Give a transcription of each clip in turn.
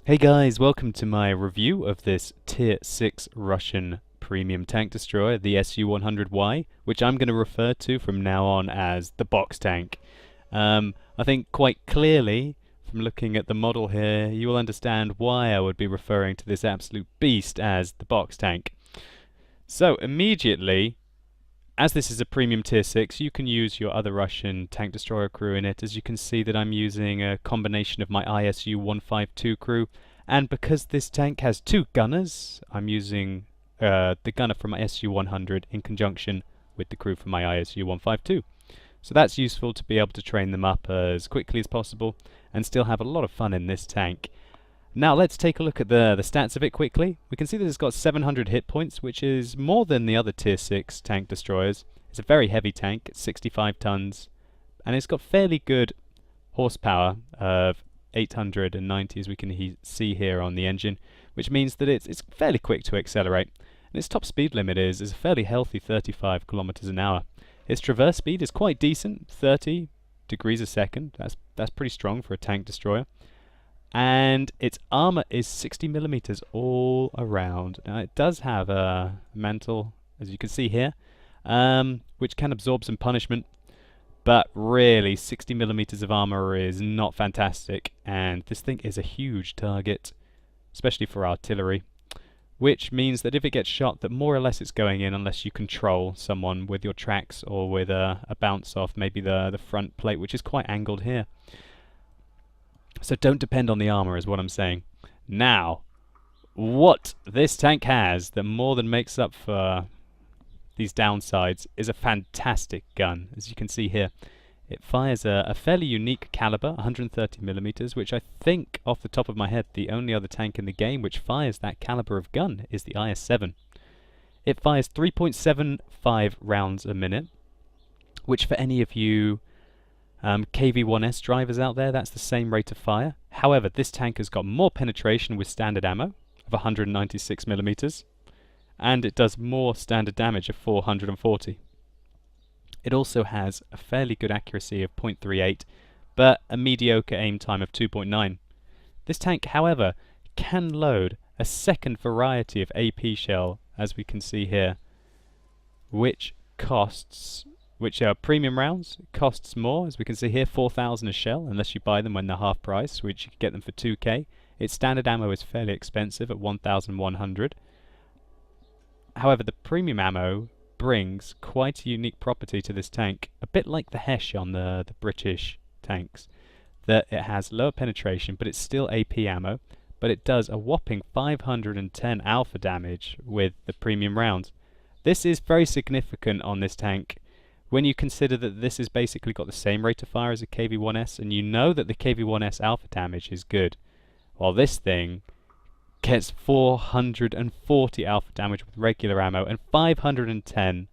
Hey guys, welcome to my review of this Tier 6 Russian premium tank destroyer, the Su-100Y, which I'm going to refer to from now on as the box tank. I think quite clearly, from looking at the model here, you will understand why I would be referring to this absolute beast as the box tank. So immediately, as this is a premium tier 6, you can use your other Russian tank destroyer crew in it. As you can see that I'm using a combination of my ISU 152 crew, and because this tank has two gunners, I'm using the gunner from my SU 100 in conjunction with the crew from my ISU 152. So that's useful to be able to train them up as quickly as possible and still have a lot of fun in this tank. Now let's take a look at the stats of it quickly. We can see that it's got 700 hit points, which is more than the other tier 6 tank destroyers. It's a very heavy tank, it's 65 tons, and it's got fairly good horsepower of 890 as we can see here on the engine, which means that it's fairly quick to accelerate. And its top speed limit is a fairly healthy 35 kilometers an hour. Its traverse speed is quite decent, 30 degrees a second. That's pretty strong for a tank destroyer. And its armor is 60 millimeters all around. Now it does have a mantle, as you can see here, which can absorb some punishment, but really 60 millimeters of armor is not fantastic, and this thing is a huge target, especially for artillery, which means that if it gets shot, that more or less it's going in unless you control someone with your tracks or with a bounce off maybe the front plate, which is quite angled here. So don't depend on the armor is what I'm saying. Now, what this tank has that more than makes up for these downsides is a fantastic gun. As you can see here, it fires a fairly unique caliber, 130 millimeters, which I think off the top of my head the only other tank in the game which fires that caliber of gun is the IS-7. It fires 3.75 rounds a minute, which for any of you KV-1S drivers out there, that's the same rate of fire. However, this tank has got more penetration with standard ammo of 196 millimeters, and it does more standard damage of 440. It also has a fairly good accuracy of 0.38, but a mediocre aim time of 2.9. This tank, however, can load a second variety of AP shell, as we can see here, which are premium rounds. It costs more, as we can see here, 4,000 a shell, unless you buy them when they're half price, which you can get them for 2k. Its standard ammo is fairly expensive at 1,100. However, the premium ammo brings quite a unique property to this tank, a bit like the Hesh on the British tanks, that it has lower penetration, but it's still AP ammo, but it does a whopping 510 alpha damage with the premium rounds. This is very significant on this tank when you consider that this has basically got the same rate of fire as a KV-1S, and you know that the KV-1S alpha damage is good, while this thing gets 440 alpha damage with regular ammo and 510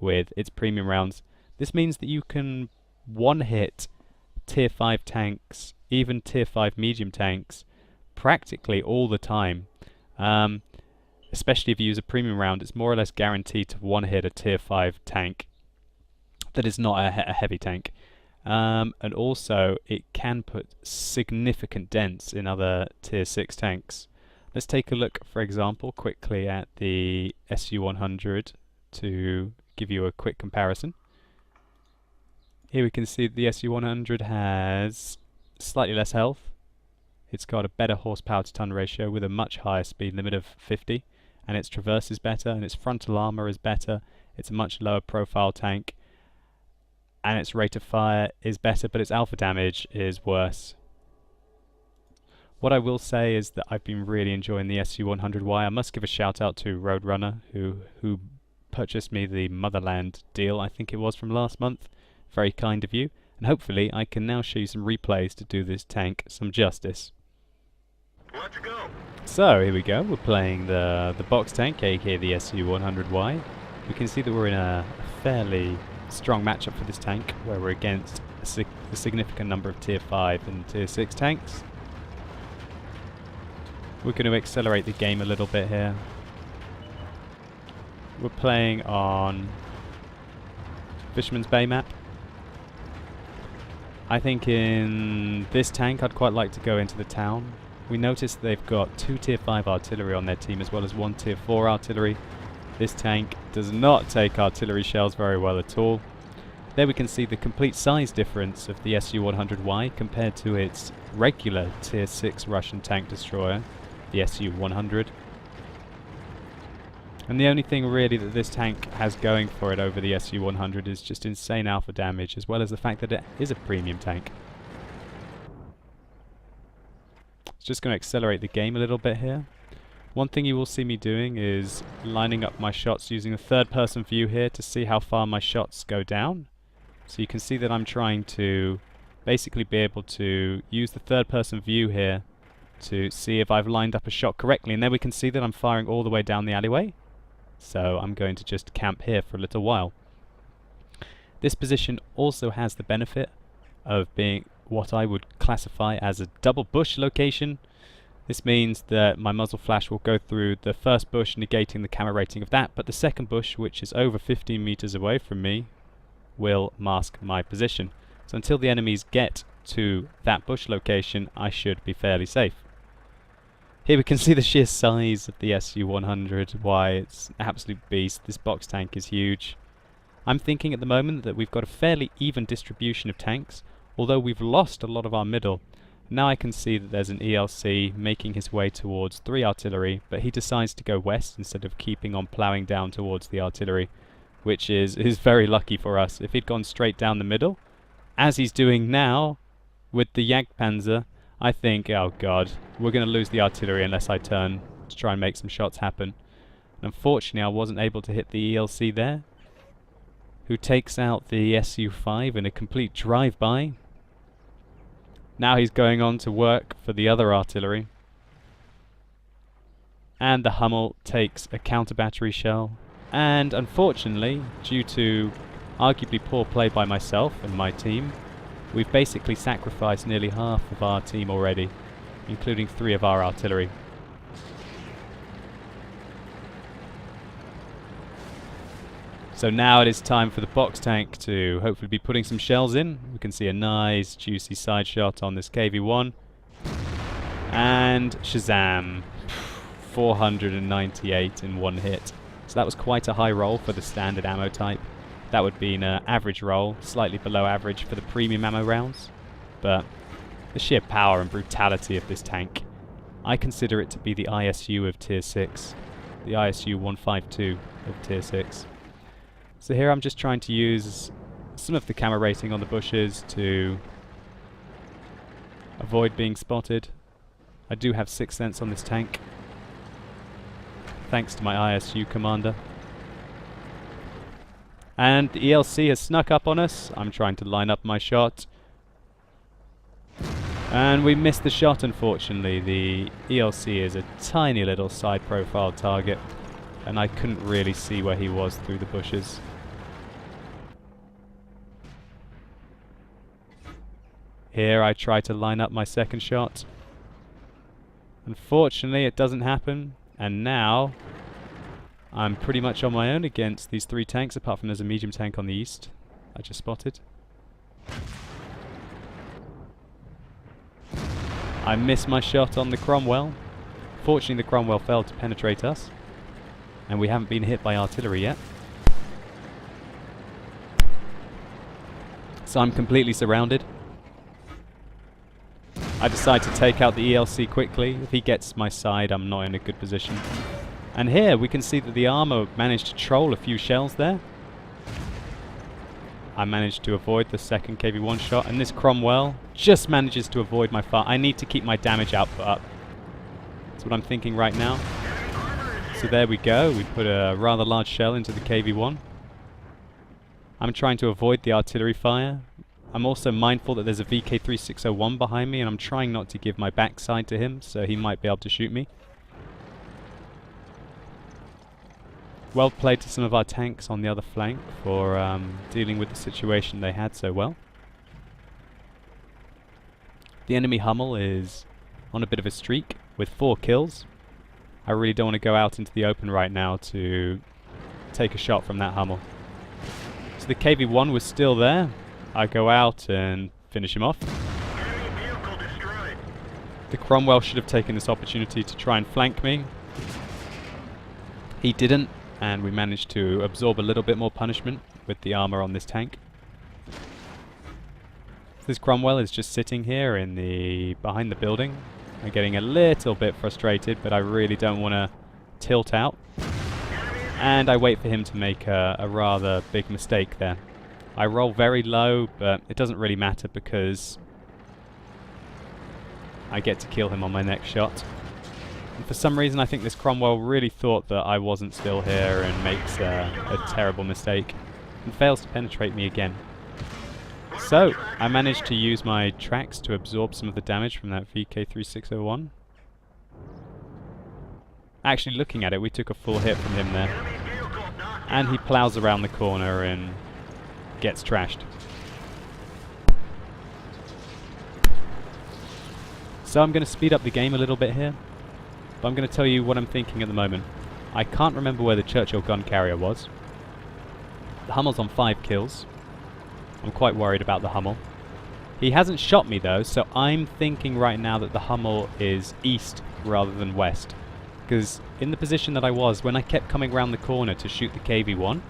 with its premium rounds. This means that you can one-hit tier 5 tanks, even tier 5 medium tanks, practically all the time. Especially if you use a premium round, it's more or less guaranteed to one-hit a tier 5 tank that is not a heavy tank. And also, it can put significant dents in other tier 6 tanks. Let's take a look, for example, quickly at the SU-100 to give you a quick comparison. Here we can see that the SU-100 has slightly less health. It's got a better horsepower to ton ratio with a much higher speed limit of 50, and its traverse is better, and its frontal armor is better. It's a much lower profile tank, and its rate of fire is better, but its alpha damage is worse. What I will say is that I've been really enjoying the SU-100Y. I must give a shout out to Roadrunner, who purchased me the Motherland deal, I think it was, from last month. Very kind of you, and hopefully I can now show you some replays to do this tank some justice. Let's go. So here we go, we're playing the box tank, aka the SU-100Y. We can see that we're in a fairly strong matchup for this tank, where we're against a significant number of tier 5 and tier 6 tanks. We're going to accelerate the game a little bit here. We're playing on Fisherman's Bay map. I think in this tank I'd quite like to go into the town we notice that they've got 2 tier 5 artillery on their team as well as 1 tier 4 artillery. This tank does not take artillery shells very well at all. There we can see the complete size difference of the Su-100Y compared to its regular tier 6 Russian tank destroyer, the Su-100. And the only thing really that this tank has going for it over the Su-100 is just insane alpha damage, as well as the fact that it is a premium tank. It's just going to accelerate the game a little bit here. One thing you will see me doing is lining up my shots using a third-person view here to see how far my shots go down. So you can see that I'm trying to basically be able to use the third-person view here to see if I've lined up a shot correctly, and then we can see that I'm firing all the way down the alleyway. So I'm going to just camp here for a little while. This position also has the benefit of being what I would classify as a double bush location. This means that my muzzle flash will go through the first bush, negating the camera rating of that, but the second bush, which is over 15 meters away from me, will mask my position. So until the enemies get to that bush location, I should be fairly safe. Here we can see the sheer size of the Su-100Y. It's an absolute beast. This box tank is huge. I'm thinking at the moment that we've got a fairly even distribution of tanks, although we've lost a lot of our middle. Now I can see that there's an ELC making his way towards 3 artillery, but he decides to go west instead of keeping on ploughing down towards the artillery, which is very lucky for us. If he'd gone straight down the middle, as he's doing now with the Jagdpanzer, I think, oh god, we're going to lose the artillery unless I turn to try and make some shots happen. Unfortunately, I wasn't able to hit the ELC there, who takes out the Su-5 in a complete drive-by. Now he's going on to work for the other artillery. And the Hummel takes a counter-battery shell. And unfortunately, due to arguably poor play by myself and my team, we've basically sacrificed nearly half of our team already, including 3 of our artillery. So now it is time for the box tank to hopefully be putting some shells in. We can see a nice juicy side shot on this KV-1. And Shazam! 498 in one hit. So that was quite a high roll for the standard ammo type. That would be an average roll, slightly below average for the premium ammo rounds. But the sheer power and brutality of this tank, I consider it to be the ISU of tier 6. The ISU 152 of tier 6. So here I'm just trying to use some of the camera rating on the bushes to avoid being spotted. I do have 6th sense on this tank, thanks to my ISU commander. And the ELC has snuck up on us. I'm trying to line up my shot. And we missed the shot, unfortunately. The ELC is a tiny little side profile target, and I couldn't really see where he was through the bushes. Here I try to line up my second shot. Unfortunately it doesn't happen, and now I'm pretty much on my own against these 3 tanks, apart from there's a medium tank on the east I just spotted. I missed my shot on the Cromwell. Fortunately the Cromwell failed to penetrate us, and we haven't been hit by artillery yet. So I'm completely surrounded. I decide to take out the ELC quickly. If he gets my side, I'm not in a good position. And here we can see that the armor managed to troll a few shells there. I managed to avoid the second KV-1 shot, and this Cromwell just manages to avoid my fire. I need to keep my damage output up. That's what I'm thinking right now. So there we go. We put a rather large shell into the KV-1. I'm trying to avoid the artillery fire. I'm also mindful that there's a VK3601 behind me, and I'm trying not to give my backside to him, so he might be able to shoot me. Well played to some of our tanks on the other flank for dealing with the situation they had so well. The enemy Hummel is on a bit of a streak with 4 kills. I really don't want to go out into the open right now to take a shot from that Hummel. So the KV-1 was still there. I go out and finish him off. Enemy vehicle destroyed. The Cromwell should have taken this opportunity to try and flank me. He didn't, and we managed to absorb a little bit more punishment with the armor on this tank. This Cromwell is just sitting here in behind the building. I'm getting a little bit frustrated, but I really don't want to tilt out. And I wait for him to make a rather big mistake there. I roll very low, but it doesn't really matter because I get to kill him on my next shot. And for some reason I think this Cromwell really thought that I wasn't still here and makes a terrible mistake and fails to penetrate me again. So, I managed to use my tracks to absorb some of the damage from that VK3601. Actually, looking at it, we took a full hit from him there. And he plows around the corner and gets trashed. So I'm going to speed up the game a little bit here. But I'm going to tell you what I'm thinking at the moment. I can't remember where the Churchill gun carrier was. The Hummel's on 5 kills. I'm quite worried about the Hummel. He hasn't shot me though, so I'm thinking right now that the Hummel is east rather than west. Because in the position that I was, when I kept coming round the corner to shoot the KV-1,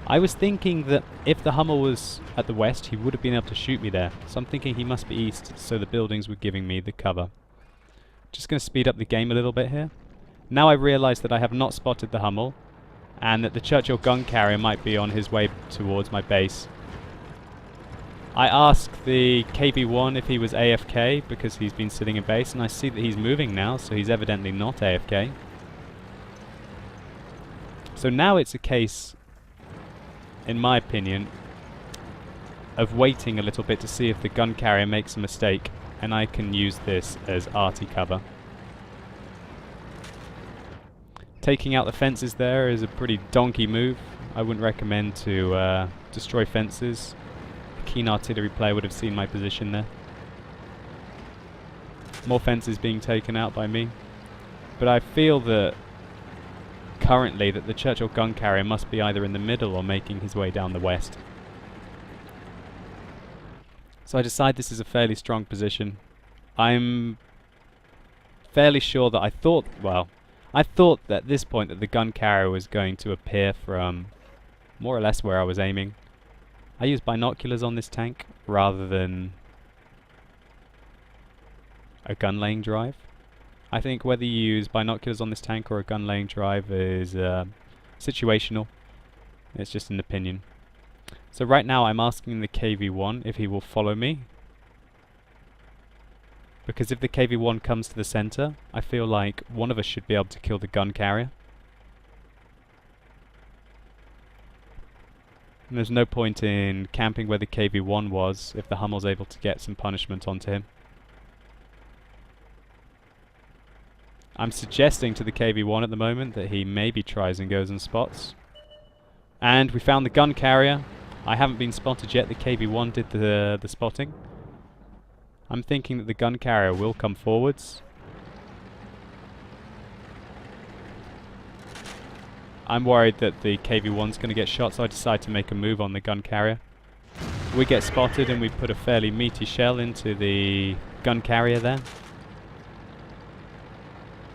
I was thinking that if the Hummel was at the west, he would have been able to shoot me there. So I'm thinking he must be east, so the buildings were giving me the cover. Just going to speed up the game a little bit here. Now I realise that I have not spotted the Hummel, and that the Churchill gun carrier might be on his way towards my base. I asked the KV-1 if he was AFK because he's been sitting in base, and I see that he's moving now, so he's evidently not AFK. So now it's a case, in my opinion, of waiting a little bit to see if the gun carrier makes a mistake, and I can use this as arty cover. Taking out the fences there is a pretty donkey move. I wouldn't recommend to destroy fences. A keen artillery player would have seen my position there. More fences being taken out by me. But I feel that currently that the Churchill gun carrier must be either in the middle or making his way down the west. So I decide this is a fairly strong position. I'm fairly sure that I thought that at this point that the gun carrier was going to appear from more or less where I was aiming. I use binoculars on this tank rather than a gun laying drive. I think whether you use binoculars on this tank or a gun laying drive is situational. It's just an opinion. So right now I'm asking the KV-1 if he will follow me. Because if the KV-1 comes to the center, I feel like one of us should be able to kill the gun carrier. And there's no point in camping where the KV-1 was if the Hummel's able to get some punishment onto him. I'm suggesting to the KV-1 at the moment that he maybe tries and goes and spots. And we found the gun carrier. I haven't been spotted yet. The KV-1 did the spotting. I'm thinking that the gun carrier will come forwards. I'm worried that the KV-1's going to get shot, so I decide to make a move on the gun carrier. We get spotted and we put a fairly meaty shell into the gun carrier there.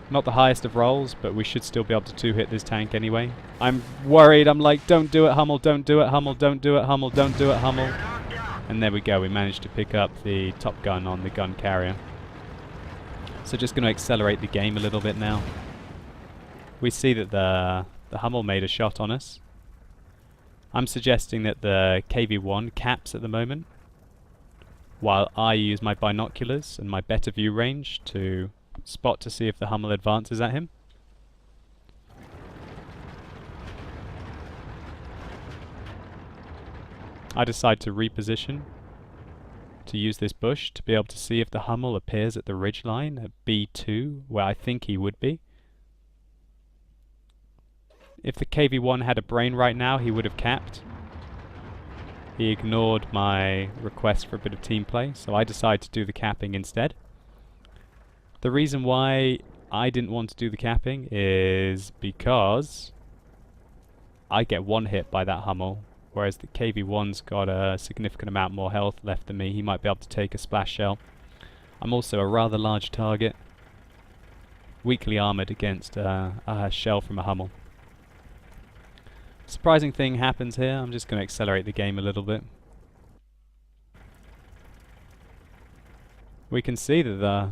Not the highest of rolls, but we should still be able to two-hit this tank anyway. I'm worried, I'm like, don't do it Hummel, don't do it Hummel, don't do it Hummel, don't do it Hummel. And there we go, we managed to pick up the top gun on the gun carrier. So just going to accelerate the game a little bit now. We see that the Hummel made a shot on us. I'm suggesting that the KV-1 caps at the moment, while I use my binoculars and my better view range to spot to see if the Hummel advances at him. I decide to reposition to use this bush to be able to see if the Hummel appears at the ridgeline at B2, where I think he would be. If the KV-1 had a brain right now, he would have capped. He ignored my request for a bit of team play, so I decided to do the capping instead. The reason why I didn't want to do the capping is because I get one hit by that Hummel, whereas the KV-1's got a significant amount more health left than me. He might be able to take a splash shell. I'm also a rather large target, weakly armoured against a shell from a Hummel. Surprising thing happens here. I'm just going to accelerate the game a little bit. We can see that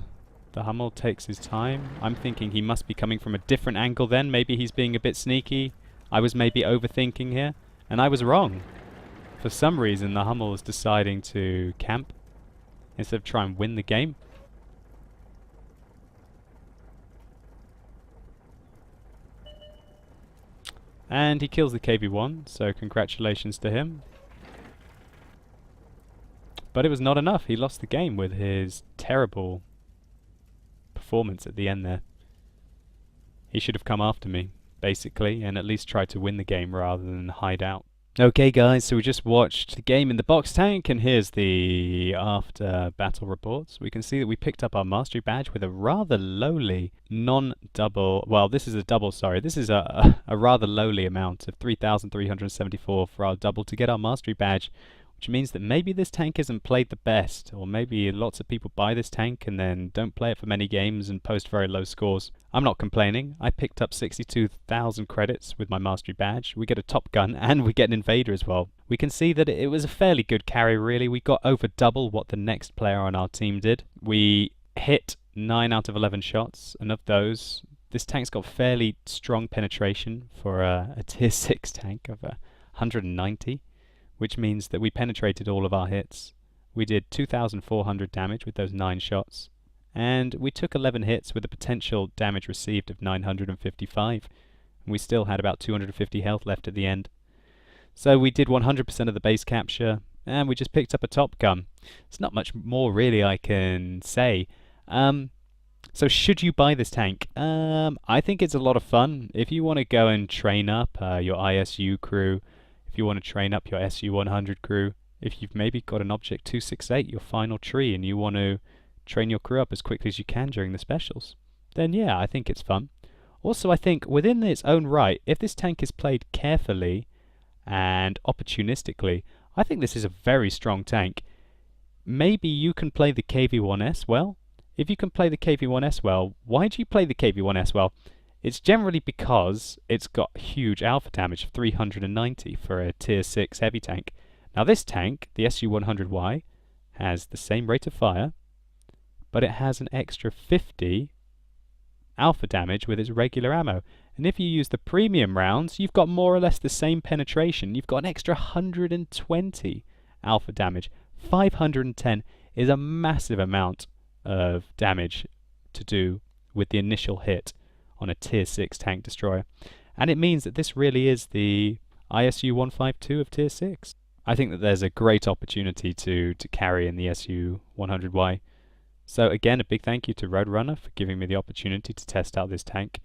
the Hummel takes his time. I'm thinking he must be coming from a different angle then. Maybe he's being a bit sneaky. I was maybe overthinking here, and I was wrong. For some reason, the Hummel is deciding to camp instead of try and win the game. And he kills the KV-1, so congratulations to him. But it was not enough. He lost the game with his terrible performance at the end there. He should have come after me, basically, and at least tried to win the game rather than hide out. Okay guys, so we just watched the game in the box tank, and here's the after battle reports. We can see that we picked up our mastery badge with a rather lowly non-double, well this is a double, sorry, this is a rather lowly amount of 3,374 for our double to get our mastery badge, which means that maybe this tank isn't played the best, or maybe lots of people buy this tank and then don't play it for many games and post very low scores. I'm not complaining. I picked up 62,000 credits with my mastery badge. We get a top gun and we get an invader as well. We can see that it was a fairly good carry really. We got over double what the next player on our team did. We hit 9 out of 11 shots, and of those, this tank's got fairly strong penetration for a tier 6 tank of 190. Which means that we penetrated all of our hits. We did 2,400 damage with those 9 shots, and we took 11 hits with a potential damage received of 955, and we still had about 250 health left at the end. So we did 100% of the base capture, and we just picked up a top gun. It's not much more really I can say. So should you buy this tank? I think it's a lot of fun. If you want to go and train up your ISU crew, if you want to train up your SU-100 crew, if you've maybe got an Object 268, your final tree, and you want to train your crew up as quickly as you can during the specials, then yeah, I think it's fun. Also, I think within its own right, if this tank is played carefully and opportunistically, I think this is a very strong tank. Maybe you can play the KV-1S well. If you can play the KV-1S well, why do you play the KV-1S well? It's generally because it's got huge alpha damage of 390 for a tier 6 heavy tank. Now this tank, the SU-100Y, has the same rate of fire, but it has an extra 50 alpha damage with its regular ammo. And if you use the premium rounds, you've got more or less the same penetration. You've got an extra 120 alpha damage. 510 is a massive amount of damage to do with the initial hit on a tier 6 tank destroyer, and it means that this really is the ISU 152 of tier 6. I think that there's a great opportunity to carry in the SU 100Y. So again, a big thank you to Roadrunner for giving me the opportunity to test out this tank.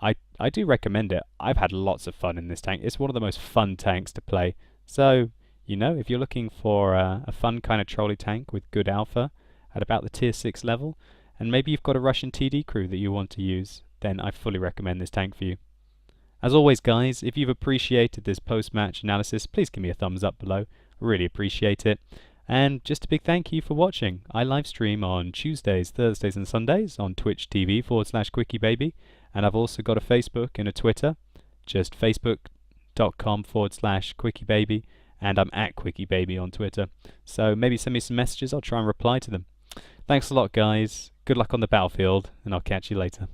I do recommend it. I've had lots of fun in this tank. It's one of the most fun tanks to play. So, you know, if you're looking for a fun kind of trolley tank with good alpha at about the tier 6 level, and maybe you've got a Russian TD crew that you want to use, then I fully recommend this tank for you. As always guys, if you've appreciated this post-match analysis, please give me a thumbs up below. I really appreciate it. And just a big thank you for watching. I live stream on Tuesdays, Thursdays and Sundays on Twitch TV/QuickieBaby, and I've also got a Facebook and a Twitter, just facebook.com/QuickieBaby, and I'm at QuickieBaby on Twitter. So maybe send me some messages, I'll try and reply to them. Thanks a lot guys, good luck on the battlefield, and I'll catch you later.